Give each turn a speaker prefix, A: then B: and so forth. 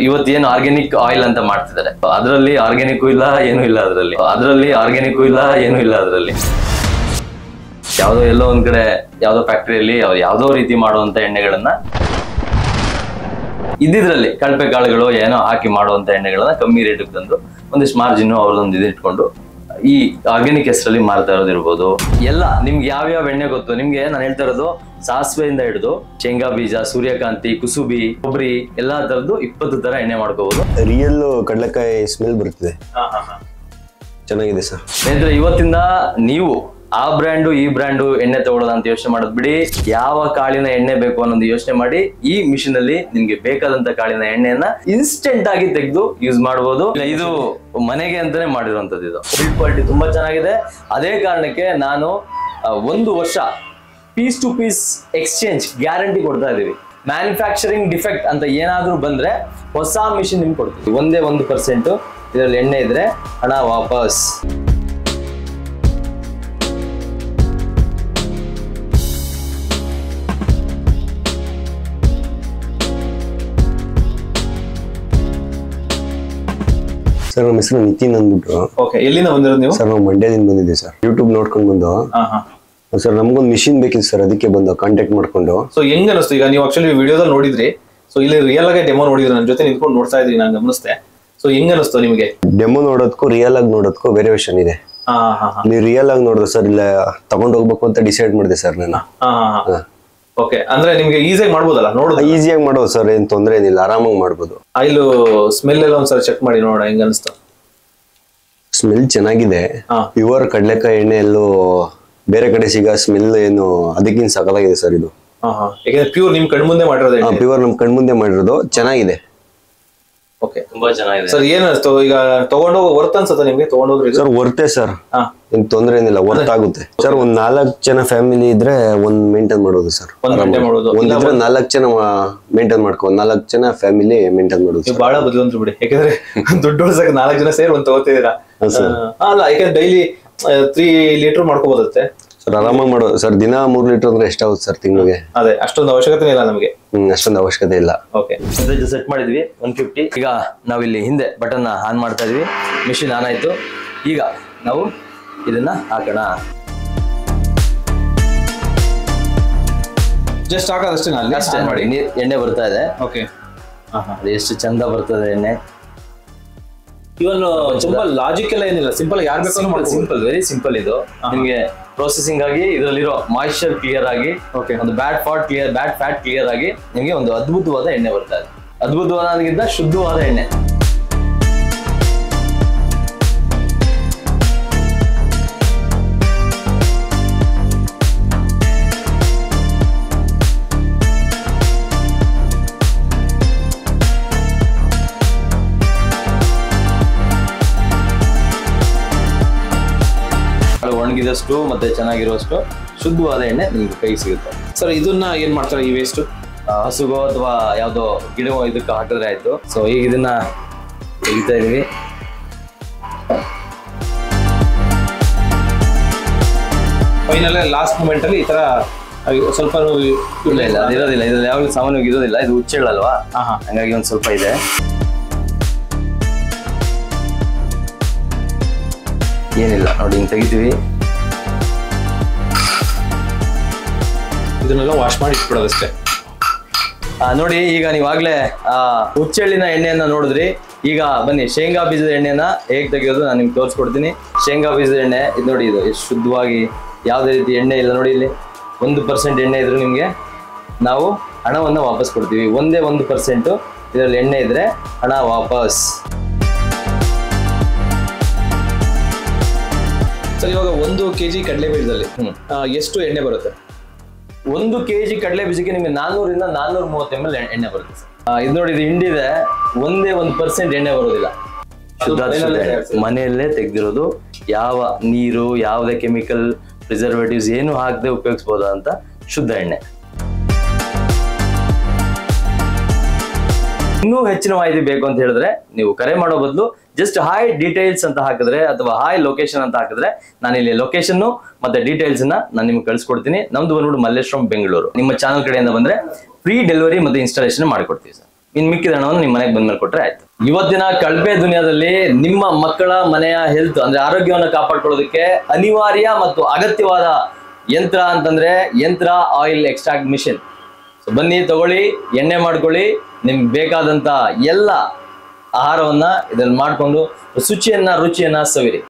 A: ಇವತ್ತೇನು organic oil ಅಂತ ಮಾಡ್ತಿದ್ದಾರೆ, ಅದರಲ್ಲಿ ಆರ್ಗ್ಯಾನಿಕ್ ಇಲ್ಲ ಏನೂ ಇಲ್ಲ, ಅದರಲ್ಲಿ ಆರ್ಗ್ಯಾನಿಕ್ ಇಲ್ಲ ಏನೂ ಇಲ್ಲ. ಅದರಲ್ಲಿ ಯಾವುದೋ ಎಲ್ಲೋ ಒಂದ್ ಕಡೆ ಯಾವುದೋ ಫ್ಯಾಕ್ಟರಿಯಲ್ಲಿ ಯಾವುದೋ ರೀತಿ ಮಾಡುವಂತ ಎಣ್ಣೆಗಳನ್ನ ಇದ್ದಿದ್ರಲ್ಲಿ ಕಳಪೆ ಕಾಳುಗಳು ಏನೋ ಹಾಕಿ ಮಾಡುವಂತ ಎಣ್ಣೆಗಳನ್ನ ಕಮ್ಮಿ ರೇಟಿಗೆ ತಂದು ಒಂದಿಷ್ಟು ಮಾರ್ಜಿನ್ ಅವ್ರದೊಂದು ಇದಿಟ್ಕೊಂಡು ಈ ಆರ್ಗ್ಯಾನಿಕ್ ಹೆಸರಲ್ಲಿ ಮಾರ್ತಾ ಇರೋದಿರ್ಬೋದು. ಎಲ್ಲ ನಿಮ್ಗೆ ಯಾವ್ಯಾವ ಎಣ್ಣೆ ಗೊತ್ತು ನಿಮ್ಗೆ ನಾನು ಹೇಳ್ತಾ ಇರೋದು, ಸಾಸಿವೆಯಿಂದ ಹಿಡಿದು ಶೇಂಗಾ ಬೀಜ, ಸೂರ್ಯಕಾಂತಿ, ಕುಸುಬಿ, ಕೊಬ್ಬರಿ ಎಲ್ಲಾ ತರದ್ದು 20 ತರ ಎಣ್ಣೆ ಮಾಡ್ಕೋಬಹುದು.
B: ರಿಯಲ್ ಕಡಲೆಕಾಯಿ ಸ್ಮೆಲ್ ಬರ್ತದೆ, ಚೆನ್ನಾಗಿದೆ ಸರ್.
A: ಸ್ನೇಹಿತರೆ, ಇವತ್ತಿಂದ ನೀವು ಆ ಬ್ರ್ಯಾಂಡು ಈ ಬ್ರ್ಯಾಂಡು ಎಣ್ಣೆ ತಗೊಳ್ಳೋದು ಅಂತ ಯೋಚನೆ ಮಾಡೋದು ಬಿಡಿ. ಯಾವ ಕಾಳಿನ ಎಣ್ಣೆ ಬೇಕು ಅನ್ನೋದು ಯೋಚನೆ ಮಾಡಿ ಈ ಮಿಷಿನ್ ಅಲ್ಲಿ ನಿಮ್ಗೆ ಬೇಕಾದಂತ ಕಾಳಿನ ಎಣ್ಣೆಯನ್ನ ಇನ್ಸ್ಟೆಂಟ್ ಆಗಿ ತೆಗೆದು ಯೂಸ್ ಮಾಡಬಹುದು. ಇದು ಮನೆಗೆ ಅಂತಾನೆ ಮಾಡಿರುವಂತದ್ದು. ಇದು ಬಿಲ್ಡ್ ಕ್ವಾಲಿಟಿ ತುಂಬಾ ಚೆನ್ನಾಗಿದೆ. ಅದೇ ಕಾರಣಕ್ಕೆ ನಾನು 1 ವರ್ಷ piece to piece exchange guarantee ಕೊಡ್ತಾ ಇದೀವಿ. ಮ್ಯಾನುಫ್ಯಾಕ್ಚರಿಂಗ್ ಡಿಫೆಕ್ಟ್ ಅಂತ ಏನಾದ್ರೂ ಬಂದ್ರೆ ಹೊಸ ಮಿಷಿನ್ ನಿಮ್ಗೆ ಕೊಡ್ತೀವಿ. 1% ಇದರಲ್ಲಿ ಎಣ್ಣೆ ಇದ್ರೆ ಹಣ ವಾಪಸ್.
B: ಸರ್ ನಮ್ಮ ಹೆಸರು ನಿತಿನ್ ಅಂದ್ಬಿಟ್ಟು.
C: ಓಕೆ, ಎಲ್ಲಿಂದ ಬಂದಿರೋದು ನೀವು?
B: ಸರ್ ನಾವು ಮಂಡ್ಯದಿಂದ ಬಂದಿದ್ದೆ ಸರ್. ಯೂಟ್ಯೂಬ್ ನೋಡ್ಕೊಂಡು ಬಂದು ಸರ್ ನಮ್ಗೊಂದು ಮಿಷಿನ್ ಬೇಕಿತ್ತು ಸರ್, ಅದಕ್ಕೆ ಬಂದು ಕಾಂಟ್ಯಾಕ್ಟ್ ಮಾಡ್ಕೊಂಡು.
C: ಸೊ ಹೆಂಗ್ ಅನಿಸ್ತು ಈಗ ನೀವು ಆಕ್ಚುಲಿ ವಿಡಿಯೋದಲ್ಲಿ ನೋಡಿದ್ರಿ, ಸೊ ಇಲ್ಲಿ ರಿಯಲ್ ಆಗಿ ಡೆಮೋ ನೋಡಿದ್ರಿ, ನನ್ನ ಜೊತೆ ನಿಂತ್ಕೊಂಡು ನೋಡ್ತಾ ಇದ್ರಿ, ನಾನು ಗಮನಿಸ್ತೆ. ಸೊ ಹೆಂಗ್ ಅನಿಸ್ತು ನಿಮಗೆ?
B: ಡೆಮೋ ನೋಡೋದಕ್ಕೂ ರಿಯಲ್ ಆಗಿ ನೋಡೋದಕ್ಕೂ ವೇರಿಯೇಷನ್ ಇದೆ. ನೀವು ರಿಯಲ್ ಆಗಿ ನೋಡಿದ್ರೆ ಸರ್ ಇಲ್ಲ ತಗೊಂಡ್ ಹೋಗ್ಬೇಕು ಅಂತ ಡಿಸೈಡ್ ಮಾಡಿದೆ ಸರ್ ನಾನು.
C: ಓಕೆ, ಅಂದ್ರೆ ನಿಮ್ಗೆ ಈಸಿಯಾಗಿ ಮಾಡ್ಬೋದಲ್ಲ? ನೋಡೋದು
B: ಈಸಿಯಾಗಿ ಮಾಡೋದು ಸರ್, ಏನ್ ತೊಂದರೆ ಏನಿಲ್ಲ, ಆರಾಮಾಗಿ ಮಾಡ್ಬೋದು.
C: ಆಯಿಲ್ ಸ್ಮೆಲ್ ಎಲ್ಲ ಒಂದ್ಸಲ ಚೆಕ್ ಮಾಡಿ ನೋಡೋಣ ಹೆಂಗ್ ಅನಿಸ್ತು.
B: ಸ್ಮೆಲ್ ಚೆನ್ನಾಗಿದೆ. ಪ್ಯೂರ್ ಕಡಲೆಕಾಯಿ ಎಣ್ಣೆ ಎಲ್ಲೂ ಬೇರೆ ಕಡೆ ಸಿಗೋ ಸ್ಮೆಲ್ ಏನು ಅದಕ್ಕಿಂತ ಸಕಲಾಗಿದೆ ಸರ್ ಇದು.
C: ಯಾಕಂದ್ರೆ ಪ್ಯೂರ್ ನಿಮ್ ಕಣ್ಮುಂದೆ ಮಾಡಿರೋದು.
B: ಪ್ಯೂರ್ ನಮ್ ಕಣ್ಮುಂದೆ ಮಾಡಿರೋದು, ಚೆನ್ನಾಗಿದೆ.
C: ಓಕೆ,
A: ತುಂಬಾ ಚೆನ್ನಾಗಿದೆ
C: ಸರ್. ಏನ್ ಅನಿಸ್ತು ಈಗ ತಗೊಂಡೋಗ ವರ್ತ್ ಅನ್ಸುತ್ತೆ ನಿಮ್ಗೆ? ತಗೊಂಡೋಗ್ರಿ
B: ಸರ್ ವರ್ತೆ ಸರ್, ಏನ್ ತೊಂದ್ರೆ ಏನಿಲ್ಲ, ವರ್ತ್ ಆಗುತ್ತೆ ಸರ್. ಒಂದ್ 4 ಜನ ಫ್ಯಾಮಿಲಿ ಇದ್ರೆ ಒಂದ್ ಮೇಂಟೈನ್ ಮಾಡೋದು ಸರ್.
C: ಒಂದಿದ್ರೆ
B: 4 ಜನ ಮೇಂಟೈನ್ ಮಾಡ್ಕೊ, 4 ಜನ ಫ್ಯಾಮಿಲಿ ಮೇಂಟೈನ್ ಮಾಡೋದು.
C: ಬಹಳ ಬದಲಂದ್ರು ಬಿಡಿ, ಯಾಕಂದ್ರೆ ದುಡ್ಡು ಉಳಿಸಕ್ಕೆ 4 ಜನ ಸೇರಿ ಒಂದ್ ತಗೋತಿದ್ದೀರಾ. ಅಲ್ಲ, ಯಾಕಂದ್ರೆ ಡೈಲಿ 3 ಲೀಟರ್ ಮಾಡ್ಕೋಬೋದತ್ತೆ
B: ಸರ್, ಆರಾಮಾಗಿ ಮಾಡೋದು ಸರ್. ದಿನ 3 ಲೀಟರ್ ಅಂದ್ರೆ ಎಷ್ಟಾಗುತ್ತೆ ಸರ್ ತಿಂಗಳಿಗೆ?
C: ಅದೇ, ಅಷ್ಟೊಂದು ಅವಶ್ಯಕತೆ ಇಲ್ಲ ನಮಗೆ.
B: ಅಷ್ಟೊಂದು ಅವಶ್ಯಕತೆ ಇಲ್ಲ.
C: ಓಕೆ,
A: ಸೆಟ್ ಮಾಡಿದ್ವಿ 150. ಈಗ ನಾವಿಲ್ಲಿ ಹಿಂದೆ ಬಟನ್ ಆನ್ ಮಾಡ್ತಾ ಇದೀವಿ, ಮಿಷಿನ್ ಆನ್ ಆಯ್ತು. ಈಗ ನಾವು ಇದನ್ನ ಹಾಕೋಣ.
C: ಜಸ್ಟ್ ಹಾಕೋದಷ್ಟೇ
A: ಅಷ್ಟೇ ಮಾಡಿ, ಎಣ್ಣೆ ಬರ್ತಾ ಇದೆ.
C: ಓಕೆ,
A: ಎಷ್ಟು ಚಂದ ಬರ್ತದೆ ಎಣ್ಣೆ.
C: ಇವನ್ ತುಂಬಾ ಲಾಜಿಕ್ ಎಲ್ಲ ಏನಿಲ್ಲ, ಸಿಂಪಲ್ ಯಾರು ಬೇಕಾದ್ರೂ
A: ಸಿಂಪಲ್, ವೆರಿ ಸಿಂಪಲ್. ಇದು ನಿಮ್ಗೆ ಪ್ರೊಸೆಸಿಂಗ್ ಆಗಿ ಇದರಲ್ಲಿರೋ ಮಾಯಿಶ್ಚರ್ ಕ್ಲಿಯರ್ ಆಗಿ, ಒಂದು ಬ್ಯಾಡ್ ಫ್ಯಾಟ್ ಕ್ಲಿಯರ್ ಆಗಿ ನಿಮಗೆ ಒಂದು ಅದ್ಭುತವಾದ ಎಣ್ಣೆ ಬರ್ತಾ ಇದೆ. ಅದ್ಭುತವಾದಕ್ಕಿಂತ ಶುದ್ಧವಾದ ಎಣ್ಣೆ. ಒಣಗಿದಷ್ಟು ಮತ್ತೆ ಚೆನ್ನಾಗಿರುವಷ್ಟು ಶುದ್ಧವಾದ ಎಣ್ಣೆ ನಿಮ್ಗೆ ಕೈಗೆ ಸಿಗುತ್ತೆ
C: ಸರ್. ಇದನ್ನ ಏನ್ ಮಾಡ್ತಾರೆ ಈ ವೇಸ್ಟ್?
A: ಹಸುಗೋ ಅಥವಾ ಯಾವ್ದೋ ಗಿಡವೋ ಇದಕ್ಕೆ ಹಾಕಿದ್ರೆ ಆಯ್ತು. ಸೊ ಈಗ ಇದನ್ನ ತೆಗಿತಾ ಇದೀವಿ.
C: ಫೈನಲ್ ಲಾಸ್ಟ್ ಮೂಮೆಂಟ್ ಅಲ್ಲಿ ಈ ತರ ಸ್ವಲ್ಪ
A: ಇಲ್ಲ ಅದಿರೋದಿಲ್ಲ, ಇದ್ರಲ್ಲಿ ಯಾವಾಗಲೂ ಸಾಮಾನ್ಯವಾಗಿ ಇರೋದಿಲ್ಲ. ಇದು ಹುಚ್ಚೆಳ್ಳಲ್ವಾ, ಹಂಗಾಗಿ ಒಂದ್ ಸ್ವಲ್ಪ ಇದೆ. ಏನಿಲ್ಲ ನೋಡಿ, ಹಿಂಗ್ ತೆಗಿತೀವಿ.
C: ಇದನ್ನೆಲ್ಲ ವಾಶ್ ಮಾಡಿ ಇಟ್ಬಿಡೋದಷ್ಟೇ.
A: ನೋಡಿ, ಈಗ ನೀವಾಗ್ಲೇ ಹುಚ್ಚೆಳ್ಳಿನ ಎಣ್ಣೆಯನ್ನ ನೋಡಿದ್ರಿ. ಈಗ ಬನ್ನಿ ಶೇಂಗಾ ಬೀಜದ ಎಣ್ಣೆನ ಹೇಗೆ ತೆಗೆಯೋದು ನಾನು ನಿಮ್ಗೆ ತೋರಿಸ್ಕೊಡ್ತೀನಿ. ಶೇಂಗಾ ಬೀಜದ ಎಣ್ಣೆ ಇದು ನೋಡಿ, ಇದು ಎಷ್ಟು ಶುದ್ಧವಾಗಿ, ಯಾವುದೇ ರೀತಿ ಎಣ್ಣೆ ಇಲ್ಲ ನೋಡಿ. ಇಲ್ಲಿ 1% ಎಣ್ಣೆ ಇದ್ರು ನಿಮ್ಗೆ ನಾವು ಹಣವನ್ನ ವಾಪಸ್ ಕೊಡ್ತೀವಿ. 1% ಇದರಲ್ಲಿ ಎಣ್ಣೆ ಇದ್ರೆ ಹಣ ವಾಪಸ್.
C: ಸರ್, ಇವಾಗ 1 kg ಕಡಲೆ ಬೀಜದಲ್ಲಿ ಎಷ್ಟು ಎಣ್ಣೆ ಬರುತ್ತೆ?
A: 1 kg ಕಡಲೆ ಬೀಜಕ್ಕೆ ನಿಮಗೆ 400 ಇಂದ 430 ml ಎಣ್ಣೆ ಬರುತ್ತೆ ಸರ್. ಇದು ನೋಡಿ, ಇದು ಹಿಂಡಿದೆ, 1% ಎಣ್ಣೆ ಬರೋದಿಲ್ಲ. ಮನೆಯಲ್ಲೇ ತೆಗೆದಿರೋದು, ಯಾವ ನೀರು, ಯಾವುದೇ ಕೆಮಿಕಲ್ ಪ್ರಿಸರ್ವೇಟಿವ್ಸ್ ಏನು ಹಾಕದೆ ಉಪಯೋಗಿಸಬಹುದಂತ ಶುದ್ಧ ಎಣ್ಣೆ. ಇನ್ನೂ ಹೆಚ್ಚಿನ ಮಾಹಿತಿ ಬೇಕು ಅಂತ ಹೇಳಿದ್ರೆ ನೀವು ಕರೆ ಮಾಡೋ ಬದಲು ಜಸ್ಟ್ ಹಾಯ್ ಡೀಟೇಲ್ಸ್ ಅಂತ ಹಾಕಿದ್ರೆ ಅಥವಾ ಹಾಯ್ ಲೊಕೇಶನ್ ಅಂತ ಹಾಕಿದ್ರೆ ನಾನು ಇಲ್ಲಿ ಲೊಕೇಶನ್ ಮತ್ತೆ ಡೀಟೇಲ್ಸ್ ನಾನು ನಿಮ್ಗೆ ಕಳಿಸ್ಕೊಡ್ತೀನಿ. ನಮ್ದು ಬಂದ್ಬಿಟ್ಟು ಮಲ್ಲೇಶ್ವರಂ, ಬೆಂಗಳೂರು. ನಿಮ್ಮ ಚಾನಲ್ ಕಡೆಯಿಂದ ಬಂದ್ರೆ ಫ್ರೀ ಡೆಲಿವರಿ ಮತ್ತೆ ಇನ್ಸ್ಟಾಲೇಷನ್ ಮಾಡಿಕೊಡ್ತೀವಿ ಸರ್. ಇನ್ ಮಿಕ್ಕಿದ ಹಣವನ್ನು ನಿಮ್ಮ ಮನೆಗೆ ಬಂದ್ಮೇಲೆ ಕೊಟ್ರೆ ಆಯ್ತು. ಇವತ್ತಿನ ಕಳಪೆ ದುನಿಯಾದಲ್ಲಿ ನಿಮ್ಮ ಮಕ್ಕಳ ಮನೆಯ ಹೆಲ್ತ್ ಅಂದ್ರೆ ಆರೋಗ್ಯವನ್ನು ಕಾಪಾಡ್ಕೊಳ್ಳೋದಕ್ಕೆ ಅನಿವಾರ್ಯ ಮತ್ತು ಅಗತ್ಯವಾದ ಯಂತ್ರ ಅಂತಂದ್ರೆ ಯಂತ್ರ ಆಯಿಲ್ ಎಕ್ಸ್ಟ್ರಾಕ್ಟ್ ಮಿಷಿನ್. ಸೊ ಬನ್ನಿ ತಗೊಳ್ಳಿ, ಎಣ್ಣೆ ಮಾಡ್ಕೊಳ್ಳಿ, ನಿಮ್ಗೆ ಬೇಕಾದಂತ ಎಲ್ಲ ಆಹಾರವನ್ನ ಇದ್ರಲ್ಲಿ ಮಾಡ್ಕೊಂಡು ರುಚಿಯನ್ನ ಸವಿರಿ.